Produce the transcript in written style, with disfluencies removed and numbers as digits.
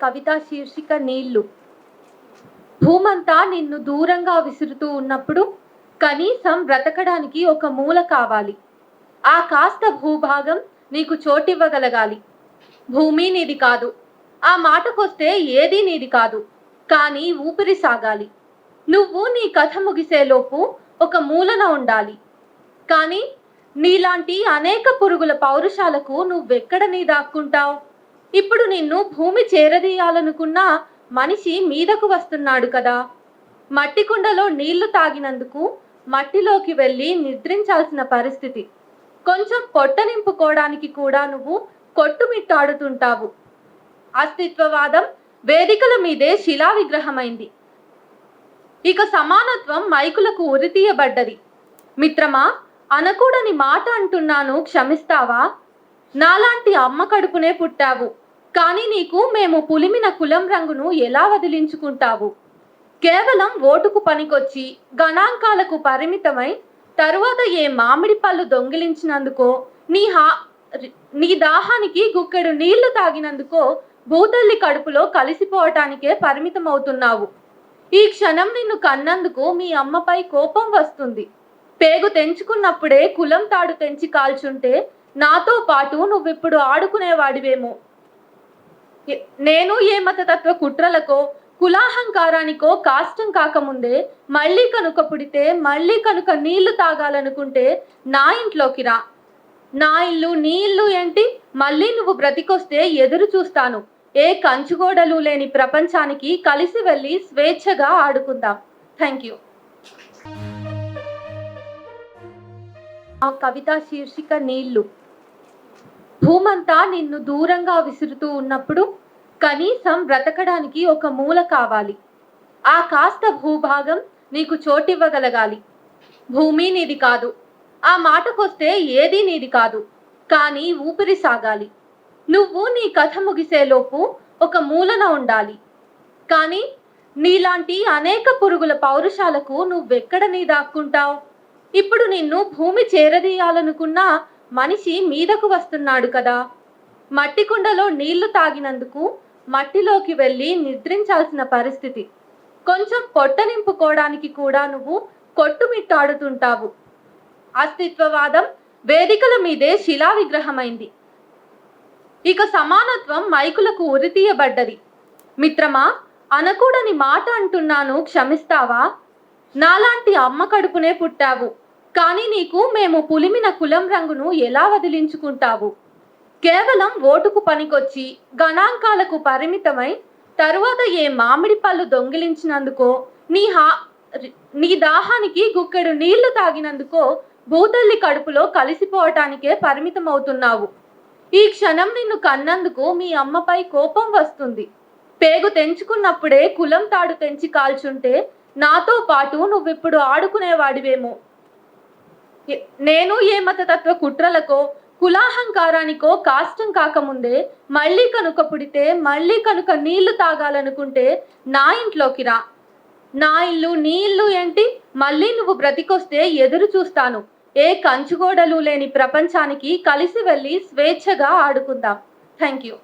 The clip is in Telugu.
కవిత శీర్షిక నీళ్లు. భూమంతా నిన్ను దూరంగా విసురుతూ ఉన్నప్పుడు కనీసం బ్రతకడానికి ఒక మూల కావాలి. ఆ కాస్త భూభాగం నీకు చోటివ్వగలగాలి. భూమి నీది కాదు, ఆ మాటకొస్తే ఏదీ నీది కాదు, కానీ ఊపిరి సాగాలి. నువ్వు నీ కథ ముగిసేలోపు ఒక మూలన ఉండాలి. కానీ నీలాంటి అనేక పురుగుల పౌరుషాలకు నువ్వెక్కడ నీ దాక్కుంటావు? ఇప్పుడు నిన్ను భూమి చేరదీయాలనుకున్న మనిషి మీదకు వస్తున్నాడు కదా. మట్టి కుండలో నీళ్లు తాగినందుకు మట్టిలోకి వెళ్ళి నిద్రించాల్సిన పరిస్థితి. కొంచెం పొట్ట నింపుకోవడానికి కూడా నువ్వు కొట్టుమిట్టాడుతుంటావు. అస్తిత్వవాదం వేదికల మీదే శిలా విగ్రహమైంది. ఇక సమానత్వం మైకులకు ఉరితీయబడ్డది. మిత్రమా, అనకూడని మాట అంటున్నాను, క్షమిస్తావా? నాలాంటి అమ్మ కడుపునే పుట్టావు, కానీ నీకు మేము పులిమిన కులం రంగును ఎలా వదిలించుకుంటావు? కేవలం ఓటుకు పనికొచ్చి గణాంకాలకు పరిమితమై తరువాత ఏ మామిడి పళ్ళు దొంగిలించినందుకో, నీ దాహానికి గుక్కెడు నీళ్లు తాగినందుకో భూతల్లి కడుపులో కలిసిపోవటానికే పరిమితమవుతున్నావు. ఈ క్షణం నిన్ను కన్నందుకు మీ అమ్మపై కోపం వస్తుంది. పేగు తెంచుకున్నప్పుడే కులం తాడు తెంచి కాల్చుంటే నాతో పాటు నువ్విప్పుడు ఆడుకునేవాడివేమో. నేను ఏ మతతత్వ కుట్రలకో కులాహంకారానికో కాష్టం కాకముందే మళ్ళీ కనుక పుడితే, మళ్ళీ కనుక నీళ్లు తాగాలనుకుంటే నా ఇంట్లోకి రా. నా ఇల్లు నీ ఇల్లు ఏంటి? మళ్ళీ నువ్వు బ్రతికొస్తే ఎదురు చూస్తాను. ఏ కంచుగోడలు లేని ప్రపంచానికి కలిసి వెళ్ళి స్వేచ్ఛగా ఆడుకుందాం. Thank you. ఆ కవిత శీర్షిక నీళ్లు. భూమంతా నిన్ను దూరంగా విసురుతూ ఉన్నప్పుడు కనీసం బ్రతకడానికి ఒక మూల కావాలి. ఆ కాస్త భూభాగం నీకు చోటివ్వగలగాలి. భూమి నీది కాదు, ఆ మాటకొస్తే ఏదీ నీది కాదు, కానీ ఊపిరి సాగాలి. నువ్వు నీ కథ ముగిసేలోపు ఒక మూలన ఉండాలి. కానీ నీలాంటి అనేక పురుగుల పౌరుషాలకు నువ్వెక్కడ నీ దాక్కుంటావు? ఇప్పుడు నిన్ను భూమి చేరదీయాలనుకున్న మనిషి మీదకు వస్తున్నాడు కదా. మట్టి కుండలో నీళ్లు తాగినందుకు మట్టిలోకి వెళ్ళి నిద్రించాల్సిన పరిస్థితి. కొంచెం పొట్ట నింపుకోవడానికి కూడా నువ్వు కొట్టుమిట్టాడుతుంటావు. అస్తిత్వవాదం వేదికల మీదే శిలా విగ్రహమైంది. ఇక సమానత్వం మైకులకు ఉరితీయబడ్డది. మిత్రమా, అనకూడని మాట అంటున్నాను, క్షమిస్తావా? నాలాంటి అమ్మ కడుపునే పుట్టావు, కానీ నీకు మేము పులిమిన కులం రంగును ఎలా వదిలించుకుంటావు? కేవలం ఓటుకు పనికొచ్చి గణాంకాలకు పరిమితమై తరువాత ఏ మామిడి పళ్ళు దొంగిలించినందుకో, నీ దాహానికి గుక్కెడు నీళ్లు తాగినందుకో భూతల్లి కడుపులో కలిసిపోవటానికే పరిమితమవుతున్నావు. ఈ క్షణం నిన్ను కన్నందుకు మీ అమ్మపై కోపం వస్తుంది. పేగు తెంచుకున్నప్పుడే కులం తాడు తెంచి కాల్చుంటే నాతో పాటు నువ్విప్పుడు ఆడుకునేవాడివేమో. నేను ఏ మతతత్వ కుట్రలకో కులాహంకారానికో కాష్టం కాకముందే మళ్ళీ కనుక పుడితే, మళ్ళీ కనుక నీళ్లు తాగాలనుకుంటే నా ఇంట్లోకి రా. నా ఇల్లు నీ ఇల్లు ఏంటి? మళ్ళీ నువ్వు బ్రతికొస్తే ఎదురు చూస్తాను. ఏ కంచుగోడలు లేని ప్రపంచానికి కలిసి వెళ్ళి స్వేచ్ఛగా ఆడుకుందాం. Thank you.